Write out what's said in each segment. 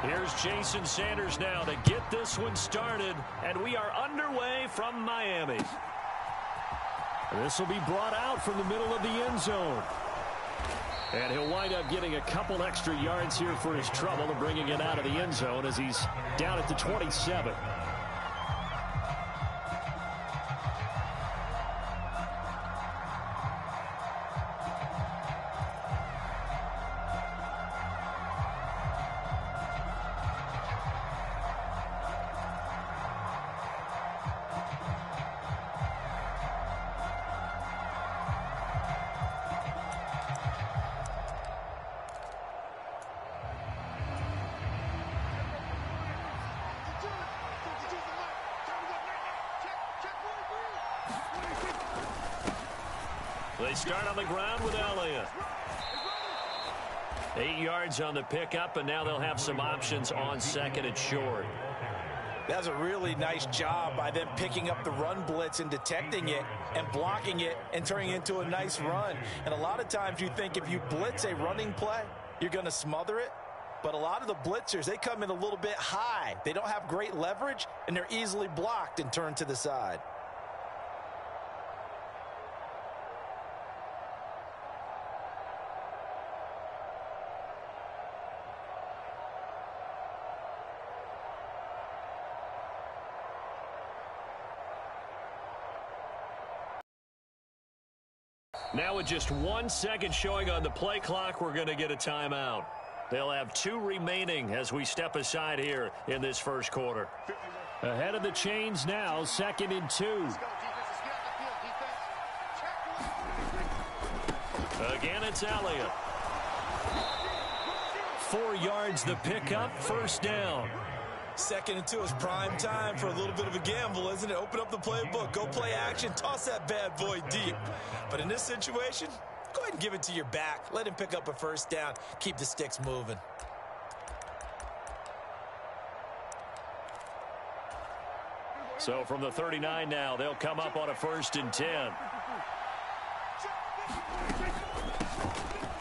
Here's Jason Sanders now to get this one started, and we are underway from Miami. This will be brought out from the middle of the end zone. And he'll wind up getting a couple extra yards here for his trouble and bringing it out of the end zone as he's down at the 27. They start on the ground with Elliott. 8 yards on the pickup, and now they'll have some options on second and short. That's a really nice job by them picking up the run blitz and detecting it and blocking it and turning it into a nice run. And a lot of times you think if you blitz a running play, you're going to smother it. But a lot of the blitzers, they come in a little bit high. They don't have great leverage, and they're easily blocked and turned to the side. Now with just 1 second showing on the play clock, we're going to get a timeout. They'll have 2 remaining as we step aside here in this first quarter. Ahead of the chains now, 2nd and 2. Again, it's Elliott. 4 yards the pickup, first down. 2nd and 2 is prime time for a little bit of a gamble, isn't it? Open up the playbook, go play action, toss that bad boy deep. But in this situation, go ahead and give it to your back. Let him pick up a first down. Keep the sticks moving. So from the 39 now, they'll come up on a 1st and 10.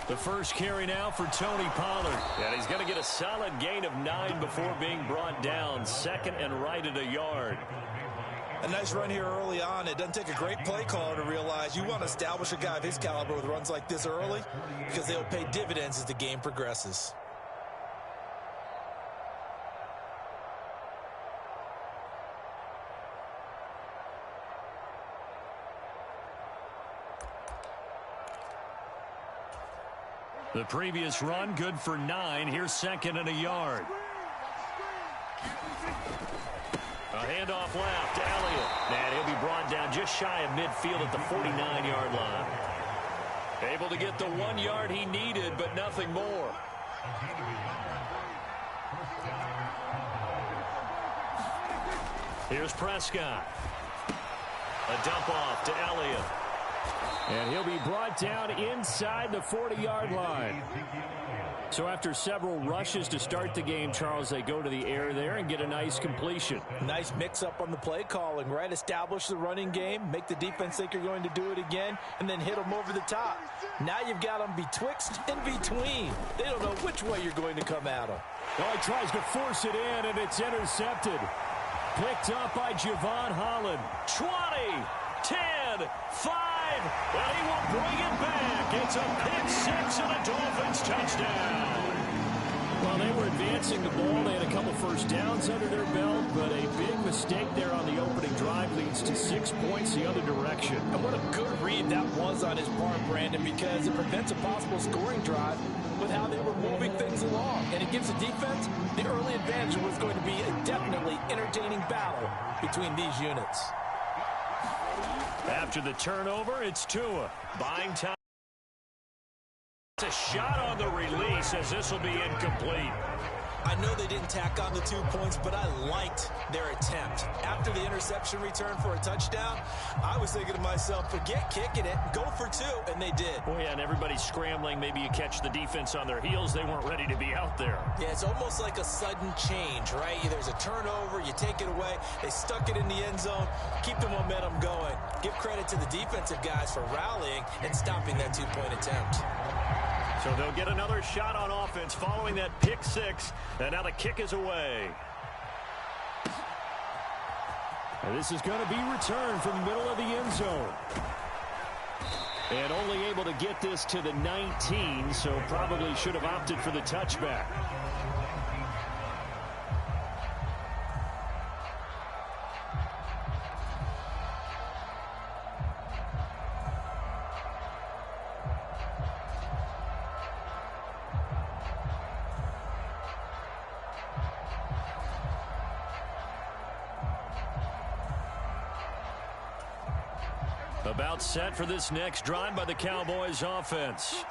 The first carry now for Tony Pollard. And he's going to get a solid gain of 9 before being brought down. 2nd and right at a yard. A nice run here early on. It doesn't take a great play caller to realize you want to establish a guy of his caliber with runs like this early because they'll pay dividends as the game progresses. The previous run good for 9. Here's 2nd and a yard. A handoff left. Elliott. And he'll be brought down just shy of midfield at the 49-yard line. Able to get the 1 yard he needed, but nothing more. Here's Prescott. A dump off to Elliott. And he'll be brought down inside the 40-yard line. So after several rushes to start the game, Charles, they go to the air there and get a nice completion. Nice mix-up on the play calling, right? Establish the running game, make the defense think you're going to do it again, and then hit them over the top. Now you've got them betwixt and between. They don't know which way you're going to come at them. Well, he tries to force it in, and it's intercepted. Picked up by Javon Holland. 20, 10, 5. And he will bring it back. It's a pick 6 and a Dolphins touchdown. Well, they were advancing the ball. They had a couple first downs under their belt, but a big mistake there on the opening drive leads to 6 points the other direction. And what a good read that was on his part, Brandon, because it prevents a possible scoring drive with how they were moving things along. And it gives the defense the early advantage. Was going to be a definitely entertaining battle between these units. After the turnover, it's Tua. Buying time. It's a shot on the release as this will be incomplete. I know they didn't tack on the 2 points, but I liked their attempt. After the interception return for a touchdown, I was thinking to myself, forget kicking it, go for 2, and they did. Oh, yeah, and everybody's scrambling. Maybe you catch the defense on their heels. They weren't ready to be out there. Yeah, it's almost like a sudden change, right? There's a turnover, you take it away, they stuck it in the end zone, keep the momentum going. Give credit to the defensive guys for rallying and stopping that 2-point attempt. So they'll get another shot on offense following that pick six. And now the kick is away. And this is going to be returned from the middle of the end zone. And only able to get this to the 19, so probably should have opted for the touchback. About set for this next drive by the Cowboys offense.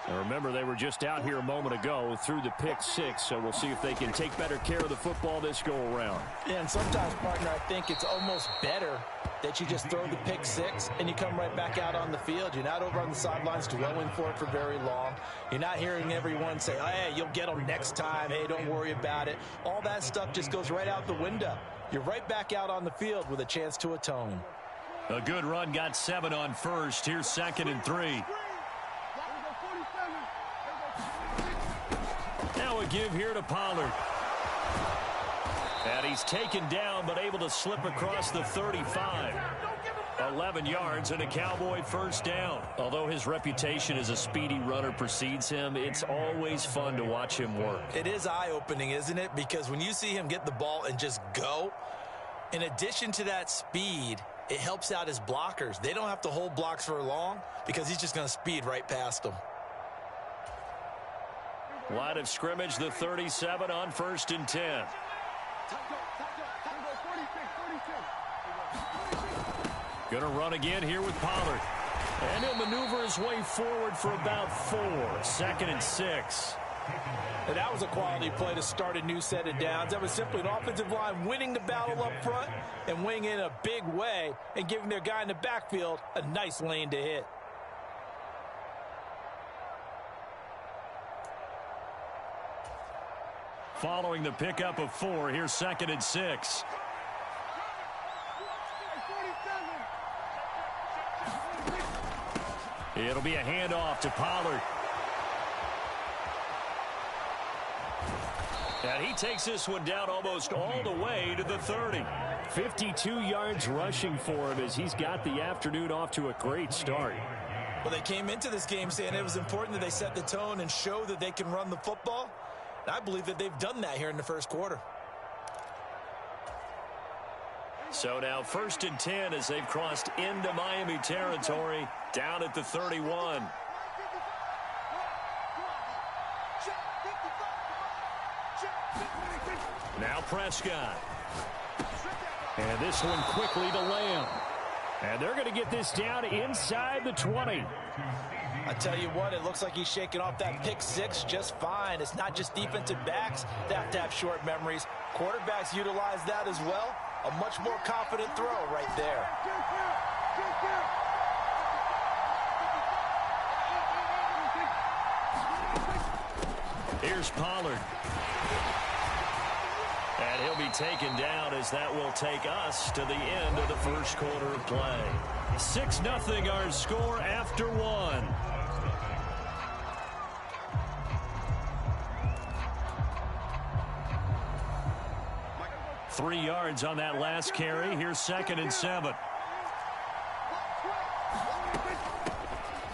Now remember, they were just out here a moment ago through the pick six, so we'll see if they can take better care of the football this go around. Yeah, and sometimes, partner, I think it's almost better that you just throw the pick six and you come right back out on the field. You're not over on the sidelines dwelling for it for very long. You're not hearing everyone say, hey, you'll get them next time. Hey, don't worry about it. All that stuff just goes right out the window. You're right back out on the field with a chance to atone. A good run, got 7 on first. Here's 2nd and 3. Now a give here to Pollard. And he's taken down, but able to slip across the 35. 11 yards and a Cowboy first down. Although his reputation as a speedy runner precedes him, it's always fun to watch him work. It is eye-opening, isn't it? Because when you see him get the ball and just go, in addition to that speed, it helps out his blockers. They don't have to hold blocks for long because he's just going to speed right past them. Line of scrimmage, the 37 on 1st and 10. Going to run again here with Pollard. And he'll maneuver his way forward for about 4. 2nd and 6. And that was a quality play to start a new set of downs. That was simply an offensive line winning the battle up front and winning in a big way and giving their guy in the backfield a nice lane to hit. Following the pickup of 4, here's 2nd and 6. It'll be a handoff to Pollard. And he takes this one down almost all the way to the 30. 52 yards rushing for him as he's got the afternoon off to a great start. Well, they came into this game saying it was important that they set the tone and show that they can run the football. And I believe that they've done that here in the first quarter. So now 1st and 10 as they've crossed into Miami territory down at the 31. Now Prescott. And this one quickly to Lamb. And they're going to get this down inside the 20. I tell you what, it looks like he's shaking off that pick six just fine. It's not just defensive backs that have to have short memories. Quarterbacks utilize that as well. A much more confident throw right there. Here's Pollard. And he'll be taken down as that will take us to the end of the first quarter of play. 6-0 our score after 1. Three yards on that last carry. Here's 2nd and 7.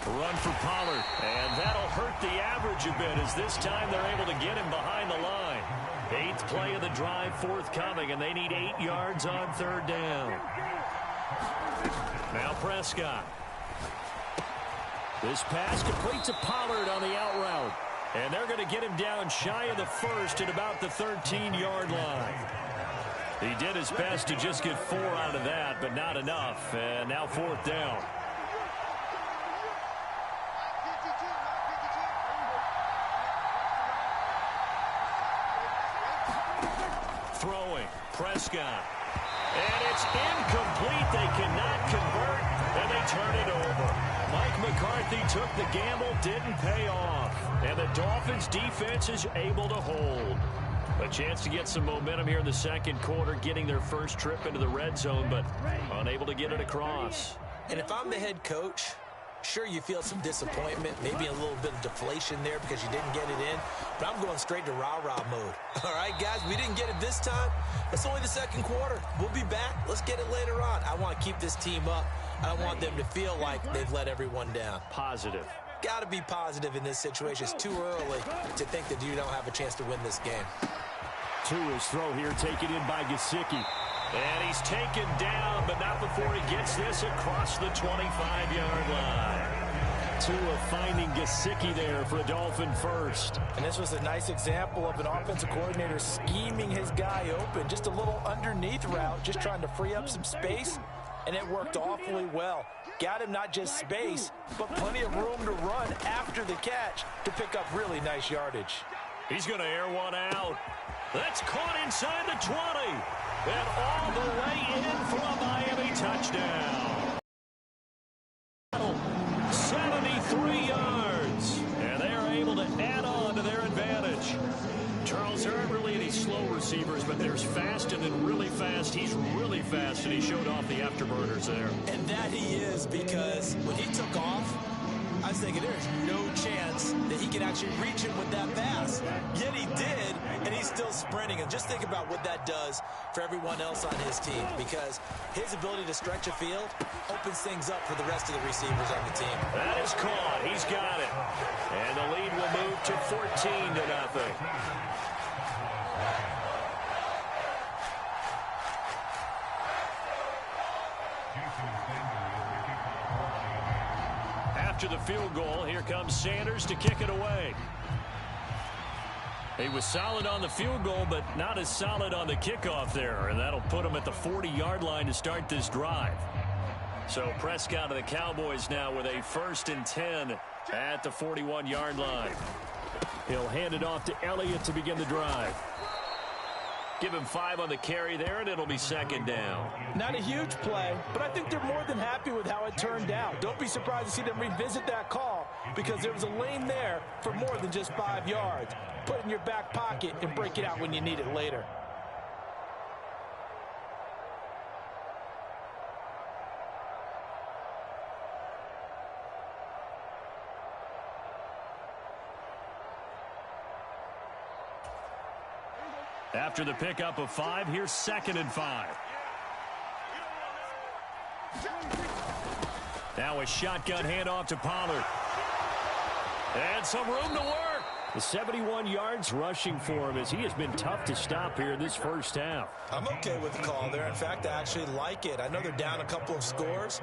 Run for Pollard. And that'll hurt the average a bit as this time they're able to get him behind the line. 8th play of the drive forthcoming, and they need 8 yards on 3rd down. Now Prescott. This pass complete to Pollard on the out route. And they're going to get him down shy of the 1st at about the 13-yard line. He did his best to just get 4 out of that, but not enough. And now 4th down. Throwing, Prescott. And it's incomplete. They cannot convert, and they turn it over. Mike McCarthy took the gamble, didn't pay off. And the Dolphins defense is able to hold. A chance to get some momentum here in the second quarter, getting their first trip into the red zone, but unable to get it across. And if I'm the head coach, Sure, you feel some disappointment, maybe a little bit of deflation there because you didn't get it in, but I'm going straight to rah-rah mode. All right, guys, we didn't get it this time. It's only the second quarter. We'll be back. Let's get it later on. I want to keep this team up. I don't want them to feel like they've let everyone down. Positive. Got to be positive in this situation. It's too early to think that you don't have a chance to win this game. To his throw here, taken in by Gesicki. And he's taken down, but not before he gets this across the 25-yard line. Tua finding Gesicki there for a Dolphin first. And this was a nice example of an offensive coordinator scheming his guy open. Just a little underneath route, just trying to free up some space. And it worked awfully well. Got him not just space, but plenty of room to run after the catch to pick up really nice yardage. He's going to air one out. That's caught inside the 20. And all the way in for a Miami touchdown. 73 yards. And they are able to add on to their advantage. Charles, there aren't really any slow receivers, but there's fast and then really fast. He's really fast, and he showed off the afterburners there. And that he is, because when he took off, I was thinking there's no chance that he can actually reach him with that pass. Yet he did, and he's still sprinting. And just think about what that does for everyone else on his team, because his ability to stretch a field opens things up for the rest of the receivers on the team. That is caught. He's got it. And the lead will move to 14-0. After the field goal, here comes Sanders to kick it away. He was solid on the field goal, but not as solid on the kickoff there, and that'll put him at the 40-yard line to start this drive. So Prescott of the Cowboys now with a 1st and 10 at the 41-yard line. He'll hand it off to Elliott to begin the drive. Give him 5 on the carry there, and it'll be 2nd down. Not a huge play, but I think they're more than happy with how it turned out. Don't be surprised to see them revisit that call, because there was a lane there for more than just 5 yards. Put it in your back pocket and break it out when you need it later. After the pickup of 5, here's 2nd and 5. Now a shotgun handoff to Pollard. And some room to work. The 71 yards rushing for him, as he has been tough to stop here in this first half. I'm okay with the call there. In fact, I actually like it. I know they're down a couple of scores,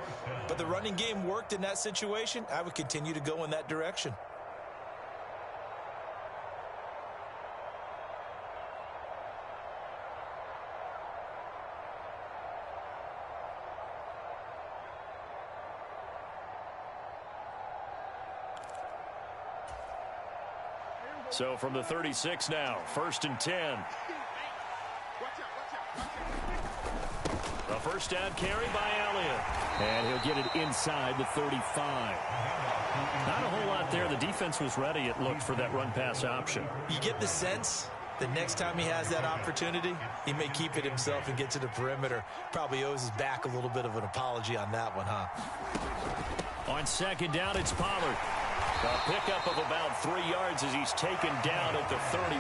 but the running game worked in that situation. I would continue to go in that direction. So from the 36 now, 1st and 10. The first down carry by Elliott. And he'll get it inside the 35. Not a whole lot there. The defense was ready, it looked, for that run-pass option. You get the sense that next time he has that opportunity, he may keep it himself and get to the perimeter. Probably owes his back a little bit of an apology on that one, huh? On 2nd down, it's Pollard. A pickup of about 3 yards as he's taken down at the 31.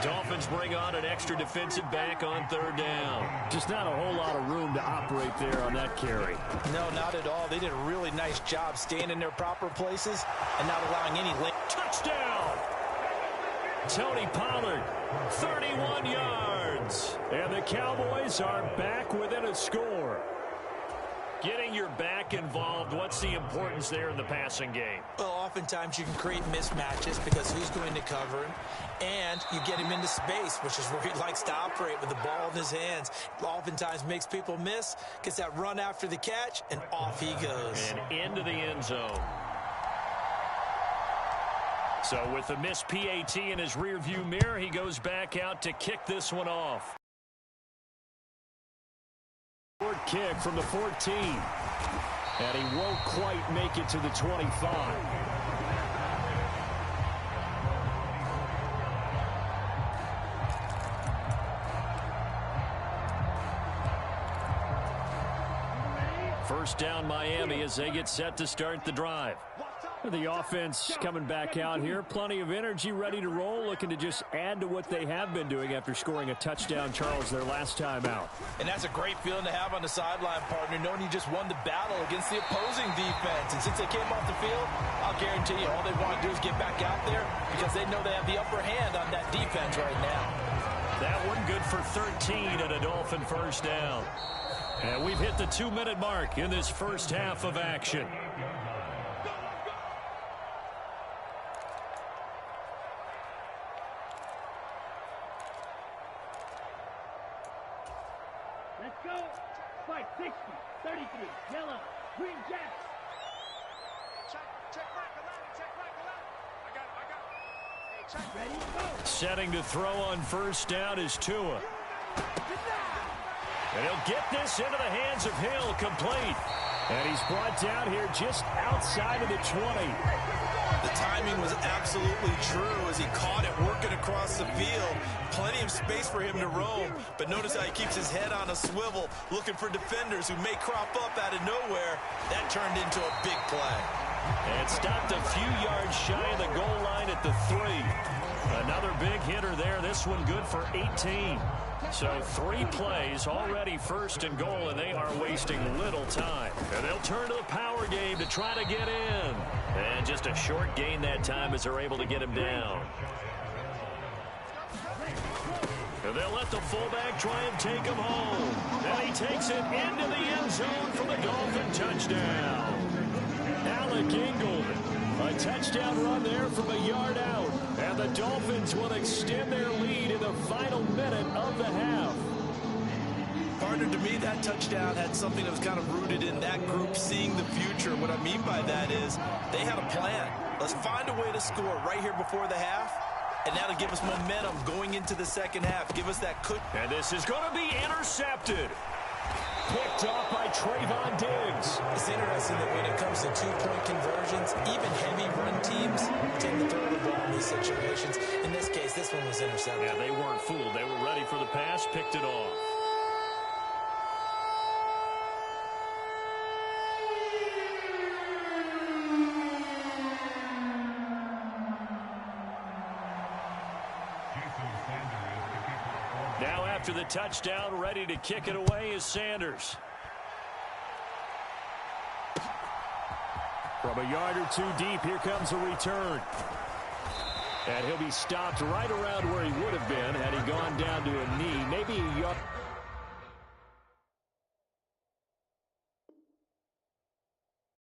Dolphins bring on an extra defensive back on 3rd down. Just not a whole lot of room to operate there on that carry. No, not at all. They did a really nice job staying in their proper places and not allowing any lane. Touchdown! Tony Pollard, 31 yards. And the Cowboys are back within a score. Getting your back involved, what's the importance there in the passing game? Well, oftentimes you can create mismatches because who's going to cover him, and you get him into space, which is where he likes to operate with the ball in his hands. Oftentimes makes people miss, gets that run after the catch, and off he goes. And into the end zone. So with the missed PAT in his rearview mirror, he goes back out to kick this one off. Short kick from the 14. And he won't quite make it to the 25. first down Miami as they get set to start the drive. The offense coming back out here. Plenty of energy, ready to roll, looking to just add to what they have been doing after scoring a touchdown, Charles, their last time out. And that's a great feeling to have on the sideline, partner, knowing you just won the battle against the opposing defense. And since they came off the field, I'll guarantee you all they want to do is get back out there because they know they have the upper hand on that defense right now. That one good for 13 and a Dolphin first down. And we've hit the 2-minute mark in this first half of action. Let's go. Fight 60, 33, yellow, green jacks. Check back 11. I got it. Hey, check. Ready, go. Setting to throw on first down is Tua. And he'll get this into the hands of Hill, complete. And he's brought down here just outside of the 20. The timing was absolutely true as he caught it working across the field. Plenty of space for him to roam, but notice how he keeps his head on a swivel, looking for defenders who may crop up out of nowhere. That turned into a big play. And stopped a few yards shy of the goal line at the 3. Another big hitter there, this one good for 18. So 3 plays already first and goal, and they are wasting little time. And they'll turn to the power game to try to get in. And just a short gain that time as they're able to get him down. And they'll let the fullback try and take him home. And he takes it into the end zone for the Dolphin touchdown. Alec Ingold, a touchdown run there from a yard out. And the Dolphins will extend their lead in the final minute of the half. Partner, to me, that touchdown had something that was kind of rooted in that group seeing the future. What I mean by that is they had a plan. Let's find a way to score right here before the half, and that'll give us momentum going into the second half. Give us that cook. And this is going to be intercepted. Picked off by Trayvon Diggs. It's interesting that when it comes to two-point conversions, even heavy run teams tend to throw the ball in these situations. In this case, this one was intercepted. Yeah, they weren't fooled. They were ready for the pass, picked it off. Now after the touchdown, ready to kick it away is Sanders. From a yard or two deep, here comes a return. And he'll be stopped right around where he would have been had he gone down to a knee, maybe a yard.